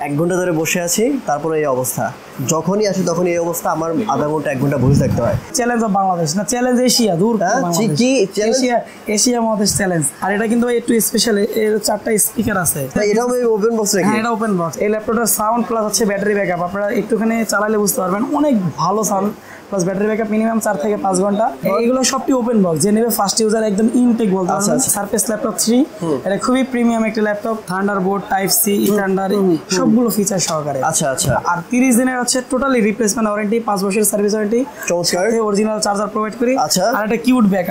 1 ঘন্টা ধরে বসে আছি, তারপরে এই অবস্থা। যখনই আসি তখনই এই অবস্থা। আমার আধা ঘন্টা 1 ঘন্টা বসে থাকতে হয়। চ্যালেঞ্জ অফ বাংলাদেশ না, চ্যালেঞ্জ এশিয়া, দূর কি এশিয়া মহাদেশ চ্যালেঞ্জ। আর এটা কিন্তু একটু স্পেশাল, এর 4টা স্পিকার আছে। এটাও ওপেন বক্স নাকি? হ্যাঁ, এটা ওপেন বক্স। এই ল্যাপটপটার সাউন্ড প্লাস হচ্ছে ব্যাটারি ব্যাকআপ আপনারা একটুখানি চালালে বুঝতে পারবেন, অনেক ভালো sound plus battery backup minimum 4 থেকে 5 ঘন্টা। এগুলো সবটি ওপেন বক্স, যে নেবে ফার্স্ট ইউজার একদম ইনটেক বলতে পারবেন। সারফেস ল্যাপটপ 3, এটা খুবই প্রিমিয়াম একটা ল্যাপটপ, থান্ডারবোল্ট, টাইপ সি, ইথান্ডার সবগুলো ফিচার সহকারে। আচ্ছা আচ্ছা। আর 30 দিনের হচ্ছে টোটালি রিপ্লেসমেন্ট ওয়ারেন্টি, 5 বছরের service warranty, original charger provide করি। আচ্ছা। আর একটা কিউট ব্যাগ,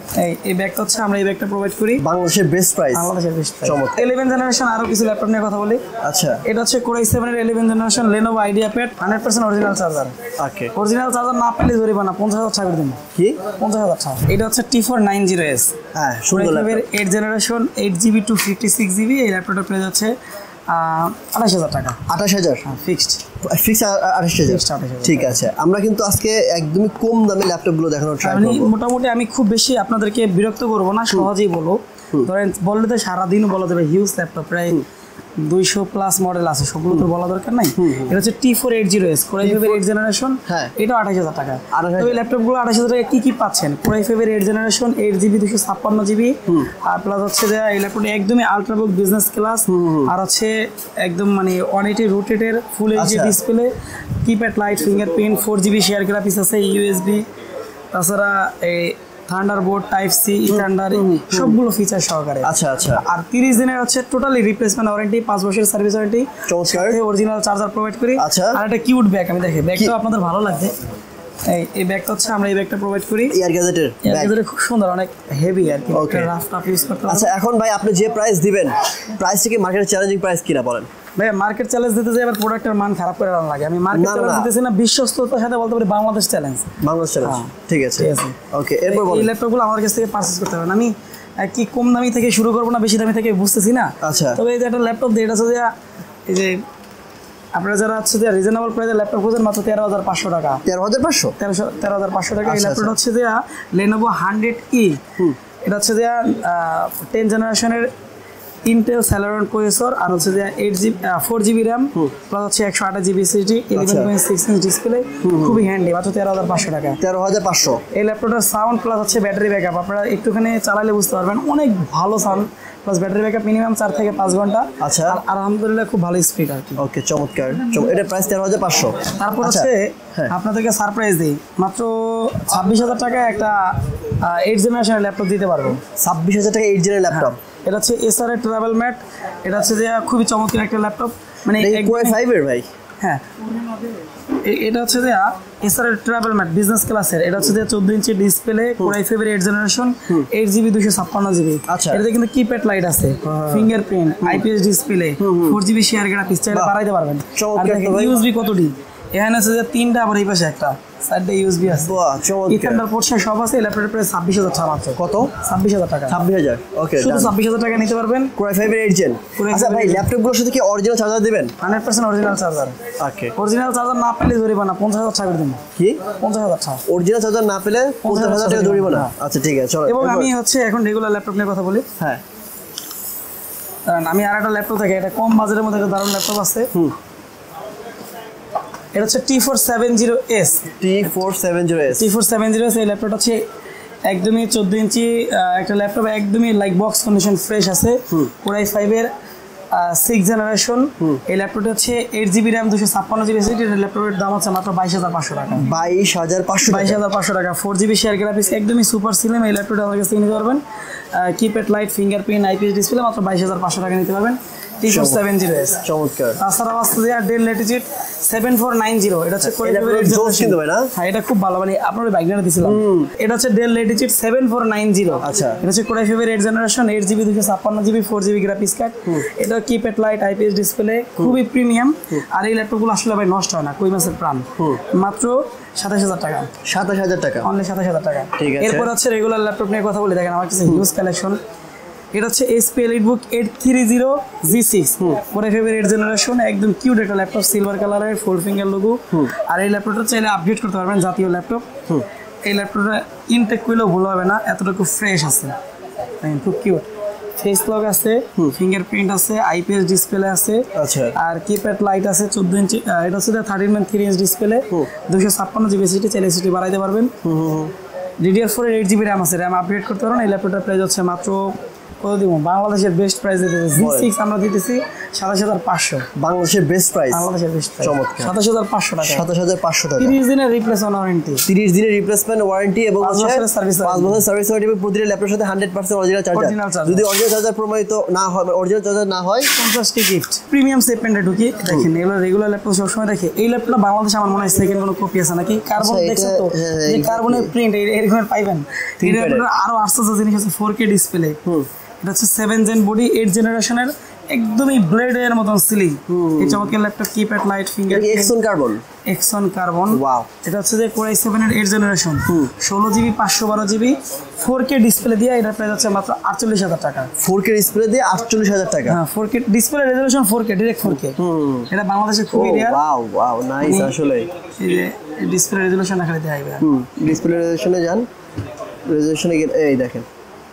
এই ব্যাগটা হচ্ছে আমরা এই ব্যাগটা প্রোভাইড করি। বাংলাদেশের বেস্ট প্রাইস। বাংলাদেশের বেস্ট প্রাইস। 11 জেনারেশন আরো কিছু ল্যাপটপ নিয়ে কথা বলি। আচ্ছা। এটা হচ্ছে Core i7 এর 11 generation Lenovo IdeaPad 100% original charger. Okay. Original charger না পেলে জরিমানা 50,000 টাকা করে দিন। কি 50,000 টাকা? এটা হচ্ছে T490S। হ্যাঁ, সুন্দর laptop. 8 generation 8GB to 56GB। এই ল্যাপটপটা প্রাইস হচ্ছে 28,000 টাকা। 28,000 ফিক্সড 28,000। ঠিক আছে, আমরা কিন্তু আজকে একদমই কম দামে ল্যাপটপগুলো দেখানোর ট্রাই করব। মোটামুটি আমি খুব বেশি আপনাদেরকে বিরক্ত করব না, সহজেই বলো। ধরেন বললে তো সারাদিন বলা যাবে, হিউজ ল্যাপটপ প্রায় 200 প্লাস মডেল আছে, সবগুলো তো বলা দরকার নাই। এটা হচ্ছে T480S Core i5 এর 8 জেনারেশন, এটা 28,000 টাকা। তো এই ল্যাপটপগুলো 28,000 টাকা কি পাচ্ছেন? Core i5 এর 8 জেনারেশন 8GB 256GB, আর প্লাস হচ্ছে যে এই ল্যাপটপটা একদমই আলট্রাবুক বিজনেস ক্লাস, আর হচ্ছে একদম মানে 180 রোটেটের full HD display, keypad light, fingerprint, 4GB share graphics আছে, ইউএসবি, তাছাড়া এই থান্ডারবোল্ট, টাইপ সি, ইথান্ডার সবগুলো ফিচার সহকারে। আচ্ছা আচ্ছা। আর 30 দিনের হচ্ছে টোটালি রিপ্লেসমেন্ট ওয়ারেন্টি, 5 বছরের service warranty, original charger provide করি। আচ্ছা। আর একটা কিউট ব্যাগ, আমি দেখি ব্যাগটা আপনাদের ভালো লাগবে। এই ব্যাগটা হচ্ছে আমরা এই ব্যাগটা প্রোভাইড করি, এয়ার গ্যাজেটের ব্যাগ, খুব সুন্দর, অনেক হেভি আর কি, রাফ টাফ ইউজ করতে পারবেন। আচ্ছা, এখন ভাই আপনি যে প্রাইস দিবেন, প্রাইস কি মার্কেটের চ্যালেঞ্জিং প্রাইস কিনা বলেন? ভাই মার্কেট চ্যালেঞ্জ দিতে যাই আবার প্রোডাক্টের মান খারাপ করে আনা লাগে। আমি মার্কেট চ্যালেঞ্জ দিতেছি না, বিশ্বস্ততার সাথে বলতে পারি বাংলাদেশ চ্যালেঞ্জ। বাংলাদেশ চ্যালেঞ্জ, ঠিক আছে। ওকে, এরপর এই ল্যাপটপগুলো আমাদের কাছ থেকে পারচেজ করতে পারবেন। আমি কি কম দামি থেকে শুরু করবো না বেশি দামি থেকে বুঝতেছি না। আচ্ছা। তবে এই যে একটা ল্যাপটপ দিয়ে, এটা হচ্ছে যে এই যে আপনারা যারা হচ্ছে যে রিজনেবল প্রাইসের ল্যাপটপ খুঁজেন, মাত্র 13,500 টাকা। 13,500 টাকা। এই ল্যাপটপটা হচ্ছে যে Lenovo 100E। এটা হচ্ছে যে 10 জেনারেশনের ইন্টেল Celeron প্রসেসর, আর হচ্ছে যে 4GB র্যাম, প্লাস হচ্ছে 128GB SSD, 11.6 ইঞ্চ ডিসপ্লে, খুবই হ্যান্ডি, মাত্র 13,500 টাকা। 13,500। এই ল্যাপটপটার সাউন্ড প্লাস হচ্ছে ব্যাটারি ব্যাকআপ আপনারা একটুখানি চালালে বুঝতে পারবেন, অনেক ভালো sound plus battery backup minimum 4 থেকে 5 ঘন্টা। আচ্ছা। আর আলহামদুলিল্লাহ খুব ভালো স্পিড আর কি। ওকে, চমৎকার। এটা প্রাইস 13,500। তারপর হচ্ছে আপনাদেরকে সারপ্রাইজ দিই, মাত্র 26,000 টাকায় একটা 8 জেনারেশনের ল্যাপটপ দিতে পারবো। 26,000 টাকা 8 জেনারের ল্যাপটপ। এটা হচ্ছে SRA ট্রাভেল ম্যাট। এটা হচ্ছে যে খুবই চমৎকার একটা ল্যাপটপ, মানে Core i5 এর ভাই। হ্যাঁ, এটা হচ্ছে যে SRA ট্রাভেল ম্যাট বিজনেস ক্লাসের। এটা হচ্ছে যে 14 ইঞ্চি ডিসপ্লে, Core i5 এর 8 জেনারেশন 8GB 256GB। আচ্ছা। এটাতে কিন্তু কিপ্যাড লাইট আছে, fingerprint, IPS display, 4GB share graphics, চাইলে বাড়াইতে পারবেন। আর দেখেন ইউএসবি কতটি, এখানে আছে যে 3টা, আবার এই পাশে একটা, সাইডে ইউএসবি আছে। ইথান্ডার পোর্ট সব আছে। এই ল্যাপটপের প্রাইস 26,000 টাকা মাত্র। কত? 26,000 টাকা। 26,000। ওকে, শুধু 26,000 টাকা নিতে পারবেন। Core i5 এর 8 জেন। আচ্ছা ভাই, ল্যাপটপগুলোর সাথে কি অরিজিনাল চার্জার দিবেন? 100% original charger. Okay. Original charger না পেলে জরিমানা 50,000 টাকা করে দিন। কি 50,000 টাকা? অরিজিনাল চার্জার না পেলে 50,000 টাকা জরিমানা। আচ্ছা, ঠিক আছে, চলো। এবং আমি হচ্ছে এখন রেগুলার ল্যাপটপ নিয়ে কথা বলি। হ্যাঁ, আমি আরেকটা ল্যাপটপ থেকে, এটা কম বাজেটের মধ্যে একটা দারুণ ল্যাপটপ আছে। এটা হচ্ছে T470S। T470S এই ল্যাপটপটা হচ্ছে একদমই 14 ইঞ্চি একটা ল্যাপটপ, একদমই লাইক বক্স কন্ডিশন ফ্রেশ আছে। Core i5 এর 6 জেনারেশন। এই ল্যাপটপটা হচ্ছে 8GB র্যাম 256GB SSD। এই ল্যাপটপের দাম হচ্ছে মাত্র 22,500 টাকা। 22,500 টাকা। 4GB শেয়ার গ্রাফিক্স, একদমই সুপার সিলেম। এই ল্যাপটপটা আমাদের কাছ থেকে নিতে পারবেন। Keypad light, fingerprint, IPS display, মাত্র 22,500 টাকা নিতে পারবেন। T470S। চমৎকার। তাছাড়াও আসছে যে Dell Latitude 7490। এটা হচ্ছে হ্যাঁ, এটা খুব ভালো, মানে আপনার বাইকটা দিয়েছিলাম। এটা হচ্ছে Dell Latitude 7490। আচ্ছা। এটা হচ্ছে Core i5 এর 8 generation 8GB 256GB 4GB graphics card. এটা কিপ্যাড লাইট, IPS ডিসপ্লে, খুবই প্রিমিয়াম। আর এই ল্যাপটপগুলো আসলে ভাই নষ্ট হয় না, কই মাসের প্রাণ। মাত্র 27,000 টাকা। 27,000 টাকা, অনলি 27,000 টাকা। এরপর হচ্ছে রেগুলার ল্যাপটপ নিয়ে কথা বলি। দেখেন আমার কাছে হিউজ কালেকশন। এটা হচ্ছে HP EliteBook 830G6 Core i5 এর 8 জেনারেশন, একদম কিউট একটা ল্যাপটপ, সিলভার কালারের, 4 ফিঙ্গার লোগো। আর এই ল্যাপটপটা চাইলে আপডেট করতে পারবেন, জাতীয় ল্যাপটপ। এই ল্যাপটপটা ইনটেক করলেও ভুল হবে না, এতটুকু ফ্রেশ আছে, খুব কিউট। ফেস লক আছে, ফিঙ্গারপ্রিন্ট আছে, আইপিএস ডিসপ্লে আছে, আচ্ছা আর কিপ্যাড লাইট আছে 14 ইঞ্চি। এটা হচ্ছে 13.3 ইঞ্চ ডিসপ্লে, 256 জিবি এসএসডি, চাইলে এসএসডি বাড়াইতে পারবেন। DDR4 এর 8 জিবি র্যাম আছে, র্যাম আপগ্রেড করতে পারেন। এই ল্যাপটপটার প্রাইস হচ্ছে মাত্র কত দিব, বাংলাদেশের বেস্ট প্রাইস দিতেছে G6 আমরা দিতেছি 27500। বাংলাদেশের বেস্ট প্রাইস, বাংলাদেশের বেস্ট প্রাইস চমৎকার, 27500 টাকা, 27500 টাকা। 30 দিনের রিপ্লেসমেন্ট ওয়ারেন্টি, 30 দিনের রিপ্লেসমেন্ট ওয়ারেন্টি এবং 5 বছরের সার্ভিস, 5 বছরের সার্ভিস ওয়ারেন্টি এবং প্রতিটা ল্যাপটপের সাথে 100% অরিজিনাল চার্জার। যদি অরিজিনাল চার্জার প্রমাণিত না হয়, অরিজিনাল চার্জার না হয়, 50 টি গিফট। প্রিমিয়াম সেগমেন্টে ঢুকি, দেখেন এগুলো রেগুলার ল্যাপটপ সবসময় দেখে। এই ল্যাপটপটা বাংলাদেশে আমার মনে হয় সেকেন্ড কোনো কপি আছে নাকি? কার্বন দেখছেন তো, যে কার্বনের প্রিন্ট এরকম পাইবেন। এই ল্যাপটপটা আরো আশ্চর্য জিনিস আছে, 4K ডিসপ্লে। এটা হচ্ছে 7 জেন বডি, 8 জেনারেশনের, একদমই ব্লেডের মতন সিলিং। এই চমৎকার laptop, keypad light, fingerprint, X one carbon. Wow, এটা হচ্ছে যে Core i7 এর 8 generation, 16 GB 512 GB 4K display দিয়ে। এটা প্রাইস হচ্ছে মাত্র 48000 টাকা। 4K ডিসপ্লে দিয়ে 48000 টাকা। হ্যাঁ, 4K display resolution 4K, direct 4K। এটা বাংলাদেশে খুবই রেয়ার। Wow wow, nice. আসলে এই যে ডিসপ্লে রেজোলিউশন দেখালে দেখাইবে। ডিসপ্লে রেজোলিউশনে যান, রেজোলিউশনে এই দেখেন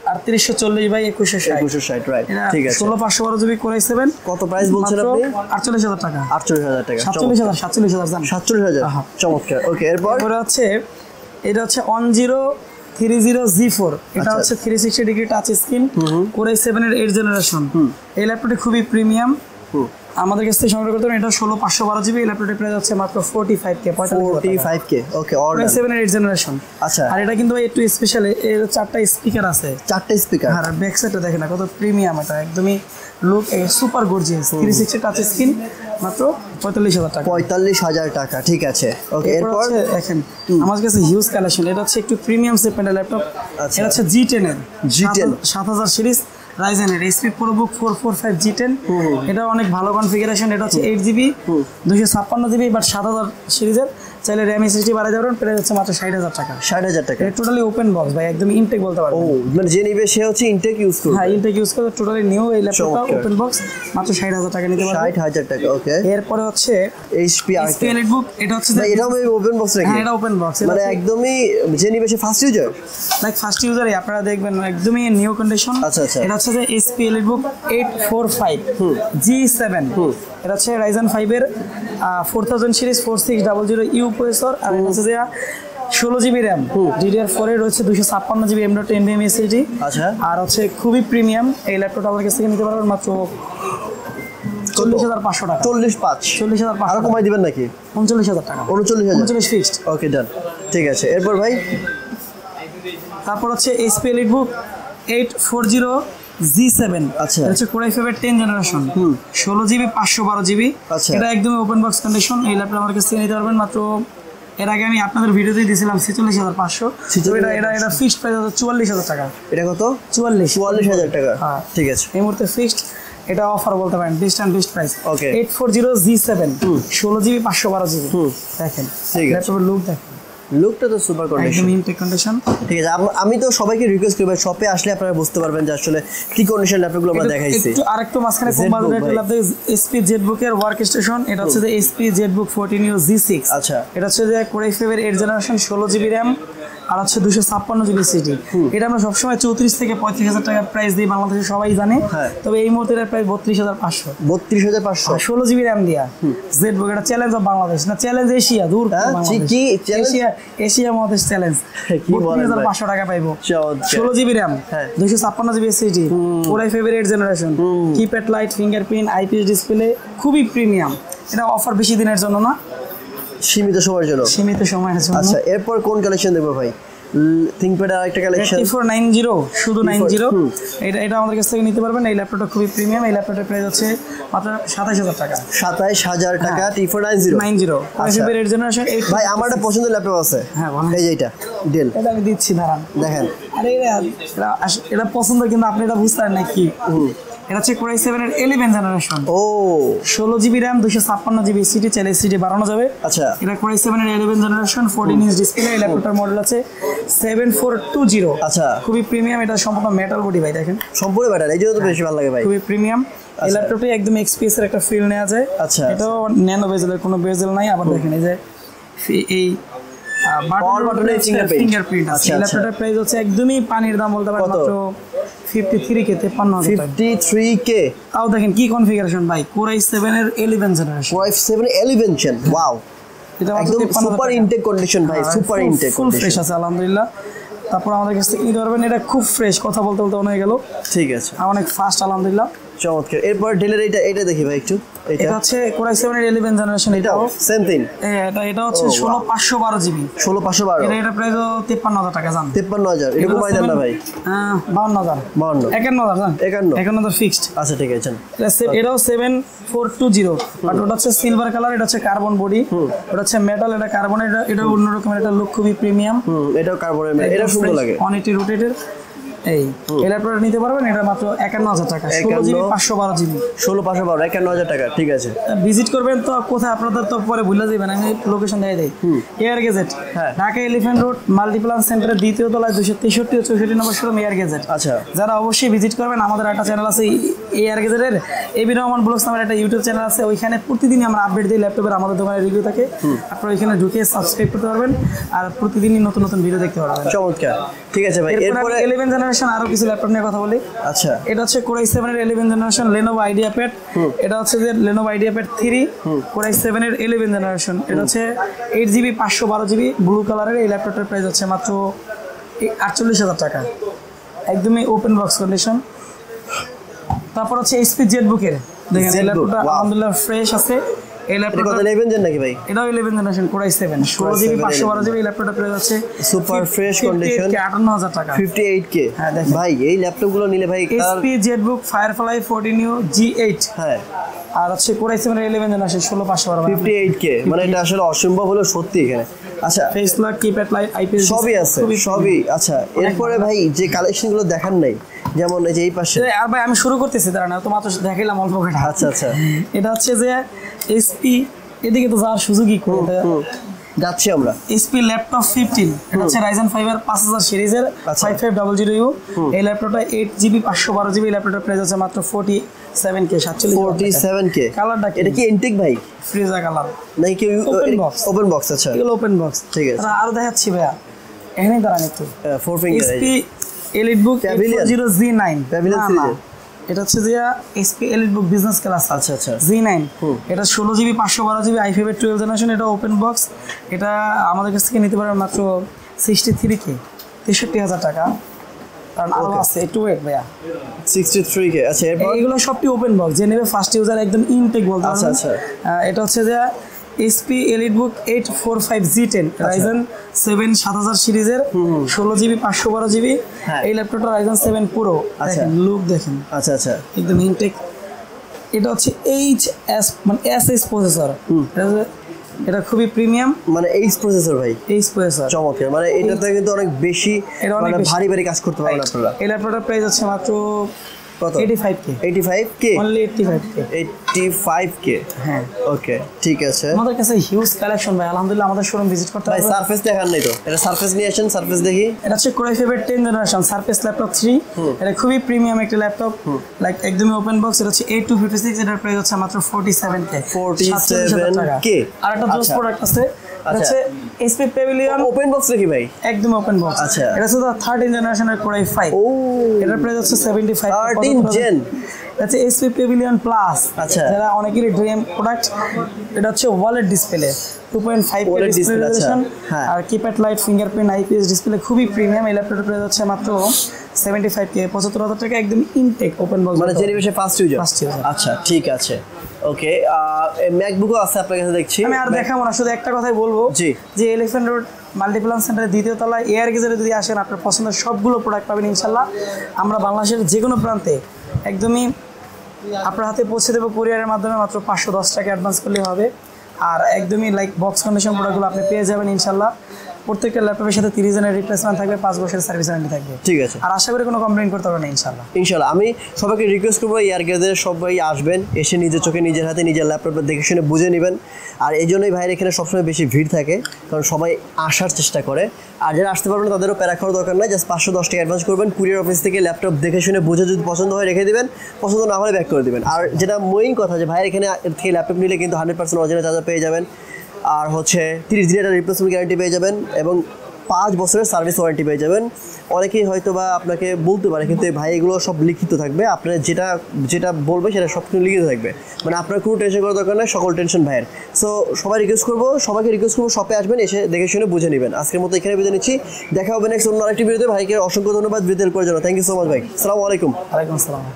3840 বাই 2160, রাইট, ঠিক আছে। 16512 জিবি Core i7। কত প্রাইস বলছেন আপনি? 48000 টাকা। 48000 টাকা, 47000 জান, 47000, চমৎকার। ওকে, এরপর হচ্ছে এটা হচ্ছে 1030G4। এটা হচ্ছে 360 degree touch screen, Core i7 এর 8 জেনারেশন। এই ল্যাপটপটি খুবই প্রিমিয়াম, আমাদের কাছ থেকে সংগ্রহ করতে পারেন। এটা 16512 জিবি। এই ল্যাপটপটির প্রাইস হচ্ছে মাত্র 45K। ওকে, অর্ডার 7 এর 8 জেনারেশন। আচ্ছা, আর এটা কিন্তু ভাই একটু স্পেশাল, এর 4টা স্পিকার আছে, 4টা স্পিকার। আর ব্যাক সাইডটা দেখেন না কত প্রিমিয়াম। এটা একদমই look super gorgeous. 360 touch screen, মাত্র 45000 টাকা। 45000 টাকা, ঠিক আছে। ওকে, এরপর দেখেন আমার কাছে হিউজ কালেকশন। এটা হচ্ছে একটু প্রিমিয়াম সেগমেন্টের ল্যাপটপ। এটা হচ্ছে G10 এর 7000 সিরিজ, Ryzen এর HP ProBook 445 G10। এটা অনেক ভালো কনফিগারেশন। এটা হচ্ছে 8 জিবি 256 জিবি, বাট 7000 সিরিজের। চাইলে র্যাম এসএসডি বাড়াই দেবেন, প্রাইস হচ্ছে মাত্র 60000 টাকা। 60000 টাকা। এটা টোটালি ওপেন বক্স ভাই, একদম ইনটেক বলতে পারবেন। ও, মানে যে নিবে সে হচ্ছে ইনটেক ইউজ করবে। হ্যাঁ, ইনটেক ইউজ করে টোটালি নিউ এই ল্যাপটপটা ওপেন বক্স, মাত্র 60000 টাকা নিতে পারবেন। 60000 টাকা, ওকে। এরপরে হচ্ছে HP EliteBook। এটা হচ্ছে এটাও ওপেন বক্স নাকি? হ্যাঁ, এটা ওপন বক্স, মানে একদমই যে নিবে সে ফার্স্ট ইউজার, লাইক ফার্স্ট ইউজারই আপনারা দেখবেন, একদমই নিউ কন্ডিশন। আচ্ছা আচ্ছা। এটা হচ্ছে যে HP EliteBook 845 G7। এটা হচ্ছে Ryzen 5 এর 4000 সিরিজ 4600U প্রসেসর। আর এটা হচ্ছে যে 16 জিবি র্যাম, DDR4 এর রয়েছে 256 জিবি M.2 SSD। আচ্ছা, আর হচ্ছে খুবই প্রিমিয়াম। এই ল্যাপটপটা আমাদের কাছ থেকে নিতে পারবেন মাত্র 40500 টাকা। 40500 আরো কমাই দিবেন নাকি? 39000 টাকা। 39000 ফিক্সড। ওকে, ডান, ঠিক আছে। এরপর ভাই তারপর হচ্ছে HP EliteBook 840 G7। আচ্ছা, এটা হচ্ছে Core i5 এর 10 জেনারেশন, 16 জিবি 512 জিবি। এটা একদমই ওপেন বক্স কন্ডিশন। এই ল্যাপটপ আমার কাছে নিতে পারবেন মাত্র, এর আগে আমি আপনাদের ভিডিওতেই দিয়েছিলাম 46500। এটা ফিক্সড প্রাইস হচ্ছে 44000 টাকা। এটা কত? 44000 টাকা, হ্যাঁ, ঠিক আছে। এই মুহূর্তে ফিক্সড, এটা অফার বলতে পারেন, best and best price. Okay, 840 G7, 16 GB 512 GB. দেখেন ল্যাপটপের লুক, দেখেন লুকটা তো সুপার কন্ডিশন, একদম ইনটেক কন্ডিশন। ঠিক আছে। আমি তো সবাইকে রিকোয়েস্ট করব, শপে আসলে আপনারা বুঝতে পারবেন যে আসলে কি কন্ডিশন ল্যাপটপগুলো আমরা দেখাইছি। একটু আরেকটু মাঝখানে কম বাজেটের একটা ল্যাপটপ, HP ZBook এর ওয়ার্ক স্টেশন। এটা হচ্ছে যে HP ZBook 14U G6। আচ্ছা, এটা হচ্ছে যে Core i5 এর 8 জেনারেশন, 16 জিবি র্যাম, আর হচ্ছে 256 জিবি SSD। এটা আমরা সবসময় 34 থেকে 35000 টাকা প্রাইস দিই, বাংলাদেশে সবাই জানে। তবে এই মুহূর্তে এর প্রাইস 32500। 32500, 16 জিবি র্যাম দিয়া ZBook। এটা চ্যালেঞ্জ অফ বাংলাদেশ, না চ্যালেঞ্জ এশিয়া, দূর কি এশিয়া মহাদেশ চ্যালেঞ্জ। 32500 টাকা পাইবো, 16 GB RAM, 256 GB SSD, Core i5 এর 8 generation, keypad light, fingerprint, IPS display, খুবই প্রিমিয়াম। এটা অফার বেশি দিনের জন্য না, সীমিত সময়ের জন্য। আচ্ছা, এরপর কোন কালেকশন দেখবো ভাই? থিংকপ্যাডের আরেকটা কালেকশন 8490, শুধু 90। এটা আমাদের কাছ থেকে নিতে পারবেন। এই ল্যাপটপটা খুবই প্রিমিয়াম। এই ল্যাপটপের প্রাইস হচ্ছে মাত্র 27000 টাকা। 27000 টাকা, T490। আচ্ছা, 8 জেনারেশন। ভাই আমার একটা পছন্দের ল্যাপটপ আছে। হ্যাঁ, বলেন। এই যে এটা ডেল, এটা আমি দিচ্ছি, দাঁড়ান দেখেন। আরে এটা পছন্দ, কিন্তু আপনি এটা বুঝতে পারেন না কি। এটা হচ্ছে Core i7 এর 11 জেনারেশন। ও, 16 জিবি র্যাম, 256 জিবি SSD, চাইলে SSD বাড়ানো যাবে। আচ্ছা, এটা Core i7 এর 11 জেনারেশন, 14 ইঞ্চ ডিসপ্লে। এই ল্যাপটপটার মডেল আছে 7420। আচ্ছা, খুবই প্রিমিয়াম। এটা সম্পূর্ণ মেটাল বডি ভাই, দেখেন সম্পূর্ণ মেটাল, এই জন্য তো বেশি ভালো লাগে ভাই, খুবই প্রিমিয়াম। এই ল্যাপটপটি একদম XPS এর একটা ফিল নেওয়া যায়। আচ্ছা, এটাও ন্যানো বেজেলের, কোনো বেজেল নাই। আবার দেখেন এই যে এই বাটনের ফিঙ্গারপ্রিন্ট আছে। এই ল্যাপটপটার প্রাইস হচ্ছে একদমই পানির দাম বলতে পারেন, মাত্র 53K 53,000 টাকা। 53K তাও দেখেন কি কনফিগারেশন ভাই, Core i7 এর 11 generation. Core i7 11 gen wow, এটা একদম সুপার ইনটেক কন্ডিশন ভাই, সুপার ইনটেক ফুল ফ্রেশ আছে আলহামদুলিল্লাহ। তারপর আমাদের কাছে নিতে পারবেন, এটা খুব ফ্রেশ, কথা বলতে বলতে অনেক গেল। ঠিক আছে, অনেক ফাস্ট আলহামদুলিল্লাহ, চমৎকার। এরপর ডেলের এটা দেখি ভাই একটু, এটা হচ্ছে Core i7 এর 11 জেনারেশন। এটাও সেম থিং, এটা হচ্ছে 16,512 জিবি। 16,512 এটা প্রাইস 53,000 টাকা জান। 53,000 এটা কমাই দেন না ভাই? 52,000 51,000 জান, 51,000 ফিক্সড। আচ্ছা ঠিক আছে। এটাও 7420, বাট ওটা হচ্ছে সিলভার কালার, এটা হচ্ছে কার্বন বডি, ওটা হচ্ছে মেটাল, এটা কার্বন, এটা অন্যরকম, এটা লুক খুবই প্রিমিয়াম। এটাও কার্বনের, এটা সুন্দর লাগে। 180 রোটেটের এই ল্যাপটপটা নিতে পারবেন, এটা মাত্র 51,000 টাকা, 16GB 512GB। 16,512 51,000 টাকা, ঠিক আছে। ভিজিট করবেন তো কোথায়, আপনাদের তো পরে ভুলে যাবেন, আমি লোকেশন দিয়ে দেই। Air Gadget, Dhaka Elephant Road Multiplan সেন্টারের দ্বিতীয় তলায় 263 ও 64 নম্বর শোরুম এয়ার গেজেট। আচ্ছা, যারা অবশ্যই ভিজিট করবেন, আমাদের একটা চ্যানেল আছে এয়ার গেজেটের, এবি রহমান ব্লগস নামের একটা ইউটিউব চ্যানেল আছে, ওইখানে প্রতিদিনই আমরা আপডেট দিই ল্যাপটপের, আমাদের দোকানের রিভিউ থাকে, আপনারা ওইখানে ঢুকে সাবস্ক্রাইব করতে পারবেন আর প্রতিদিনই নতুন নতুন ভিডিও দেখতে পারবেন। চমৎকার, ঠিক আছে ভাই। এরপরে 11 জেনারেশন আরো কিছু ল্যাপটপ নিয়ে কথা বলি। আচ্ছা, এটা হচ্ছে Core i7 এর 11 জেনারেশন Lenovo IdeaPad, এটা হচ্ছে যে Lenovo IdeaPad 3 Core i7 এর 11 জেনারেশন, এটা হচ্ছে 8GB 512GB ব্লু কালারের। এই ল্যাপটপটার প্রাইস হচ্ছে মাত্র 48,000 টাকা, একদমই ওপেন বক্স কন্ডিশন। তারপর হচ্ছে HP ZBook এর, দেখেন এই ল্যাপটপটা আলহামদুলিল্লাহ ফ্রেশ আছে। এই ল্যাপটপটা 11 জেন নাকি ভাই? এটাও 11 generation Core i7 16GB 512GB। এই ল্যাপটপটা প্রাইস আছে সুপার ফ্রেশ কন্ডিশন, 58,000 টাকা, 58K। ভাই এই ল্যাপটপগুলো নিলে ভাই HP ZBook Firefly 14U G8, হ্যাঁ, আর হচ্ছে Core i7 এর 11 জেনারেশন 16,512 58K, মানে এটা আসলে অসম্ভব হলো সত্যি এখানে। আচ্ছা, face lock, keypad light, IPS সবই আছে, সবই। আচ্ছা, এরপরে ভাই যে কালেকশনগুলো দেখান নাই, যেমন এই যে এই পাশে, আর ভাই আমি শুরু করতেছি, দাঁড়ান তো মাত্র দেখাইলাম অল্প করে। আচ্ছা আচ্ছা, এটা হচ্ছে যে এসপি, এদিকে তো যাওয়ার সুযোগই করে যাচ্ছি আমরা। এসপি ল্যাপটপ 15, এটা হচ্ছে Ryzen 5 এর 5000 সিরিজের 5500U। এই ল্যাপটপটা 8GB 512GB। ল্যাপটপটার প্রাইস আছে মাত্র 47K 47K। কালারটা এটা কি এন্টিক ভাই? ফ্রিজা কালার নাকি কি ওপেন বক্স? ওপেন বক্স, আচ্ছা এগুলো ওপেন বক্স, ঠিক আছে। আরো দেখাচ্ছি ভাইয়া, এখানেই দাঁড়ান একটু। 4 finger SP EliteBook Pavilion 840Z9, Pavilion series, এটা হচ্ছে যে এসপি EliteBook বিজনেস ক্লাস। আচ্ছা আচ্ছা, Z9, এটা 16GB 512GB i5 এর 12 জেনারেশন, এটা ওপেন বক্স। এটা আমাদের কাছ থেকে নিতে পারবেন মাত্র 63K 63,000 টাকা, কারণ আরো আছে একটু ওয়েট ভাইয়া। 63K। আচ্ছা, এরপর এগুলো সবটি ওপেন বক্স, যে নেবে ফার্স্ট ইউজার একদম ইনটেক বলতে আচ্ছা পারবেন। আচ্ছা, এটা হচ্ছে যে এসপি EliteBook 845Z10 Ryzen 7 7000 সিরিজের 16GB 512GB। এই ল্যাপটপটা Ryzen 7 Pro, দেখেন লুক দেখেন, আচ্ছা আচ্ছা, একদম ইনটেক। এটা হচ্ছে HS মানে SS প্রসেসর, এটা খুবই প্রিমিয়াম, মানে এইচ প্রসেসর ভাই, এইচ প্রসেসর চমৎকার। মানে এটাতে কিন্তু অনেক বেশি, মানে ভারী ভারী কাজ করতে পারবেন আপনারা। এই ল্যাপটপটার প্রাইস হচ্ছে মাত্র কত? 85K 85K, only 85K 85K। হ্যাঁ, ওকে, ঠিক আছে। আমাদের কাছে হিউজ কালেকশন ভাই, আলহামদুলিল্লাহ আমাদের শোরুম ভিজিট করতে ভাই পারবেন। সারফেস দেখান নাই তো, এটা সারফেস নিয়ে আসেন, সারফেস দেখি। এটা হচ্ছে Core i5 এর 10 জেনারেশন সারফেস ল্যাপটপ 3, এটা খুবই প্রিমিয়াম একটা ল্যাপটপ, লাইক একদমই ওপেন বক্স। এটা হচ্ছে 8256, এটার প্রাইস হচ্ছে মাত্র 47K 47K। আর একটা জোস প্রোডাক্ট আছে, এটা হচ্ছে এসপি প্যাভিলিয়ন ওপেন বক্স নাকি ভাই? একদম ওপেন বক্স। আচ্ছা, এটা হচ্ছে 13 জেনারেশনের Core i5, এটার প্রাইস হচ্ছে 75। 13 জেন, এটা হচ্ছে এসপি প্যাভিলিয়ন প্লাস, আচ্ছা, যারা অনেকেরই ড্রিম প্রোডাক্ট। এটা হচ্ছে OLED display 2.5K display resolution, আর keypad light, fingerprint, IPS display, খুবই প্রিমিয়াম। এই ল্যাপটপের প্রাইস হচ্ছে মাত্র 75K 75,000 টাকা, একদম ইনটেক ওপেন বক্স, মানে যে নিবে ফার্স্ট ইউজার। First user. আচ্ছা, ঠিক আছে, ওকে। ম্যাকবুকও আছে আপনার কাছে দেখছি। আমি আর দেখাবো না, শুধু একটা কথাই বলবো, যে এলিফ্যান্ট রোড মাল্টিপ্লান সেন্টারের দ্বিতীয় তলায় এয়ার গেজেটে যদি আসেন, আপনার পছন্দের সবগুলো প্রোডাক্ট পাবেন ইনশাল্লাহ। আমরা বাংলাদেশের যে কোনো প্রান্তে একদমই আপনার হাতে পৌঁছে দেবো কুরিয়ারের মাধ্যমে, মাত্র 510 টাকা অ্যাডভান্স করলেই হবে। আর একদমই লাইক বক্স কন্ডিশন প্রোডাক্টগুলো আপনি পেয়ে যাবেন ইনশাল্লাহ। প্রত্যেকটা ল্যাপটপের সাথে 30 দিনের রিপ্লেসমেন্ট থাকবে, 5 বছরের সার্ভিস ওয়ারেন্টি থাকবে। ঠিক আছে, আর আশা করি কোনো কমপ্লেইন করতে পারবেন না ইনশাল্লাহ। ইনশাল্লাহ আমি সবাইকে রিকোয়েস্ট করবো, এয়ার গেজের সবাই আসবেন, এসে নিজের চোখে নিজের হাতে নিজের ল্যাপটপটা দেখে শুনে বুঝে নেবেন। আর এই জন্যই ভাইয়ের এখানে সবসময় বেশি ভিড় থাকে, কারণ সবাই আসার চেষ্টা করে। আর যারা আসতে পারবেন না তাদেরও প্যারা খাওয়ার দরকার নাই, জাস্ট 510 টাকা অ্যাডভান্স করবেন, কুরিয়ার অফিস থেকে ল্যাপটপ দেখে শুনে বুঝে যদি পছন্দ হয় রেখে দেবেন, পছন্দ না হলে ব্যাক করে দেবেন। আর যেটা মেইন কথা, যে ভাইয়ের এখানে থেকে ল্যাপটপ নিলে কিন্তু 100% অরিজিনাল চার্জার পেয়ে যাবেন, আর হচ্ছে 30 দিনের একটা রিপ্লেসমেন্ট গ্যারান্টি পেয়ে যাবেন, এবং 5 বছরের সার্ভিস ওয়ারেন্টি পেয়ে যাবেন। অনেকেই হয়তো বা আপনাকে বলতে পারে, কিন্তু এই ভাই এগুলো সব লিখিত থাকবে, আপনার যেটা যেটা বলবে সেটা সব কিছু লিখিত থাকবে, মানে আপনার কোনো টেনশন করার দরকার নেই, সকল টেনশন ভাইয়ের। সো সবাইকে রিকোয়েস্ট করবো শপে আসবেন, এসে দেখে শুনে বুঝে নেবেন। আজকের মতো এখানে বিদায় নিচ্ছি, দেখা হবে নেক্সট অন্য আরেকটি ভিডিওতে। ভাইকে অসংখ্য ধন্যবাদ ভিডিও করার জন্য। থ্যাংক ইউ সো মাচ ভাই, আসসালামু আলাইকুম। ওয়ালাইকুম আসসালাম।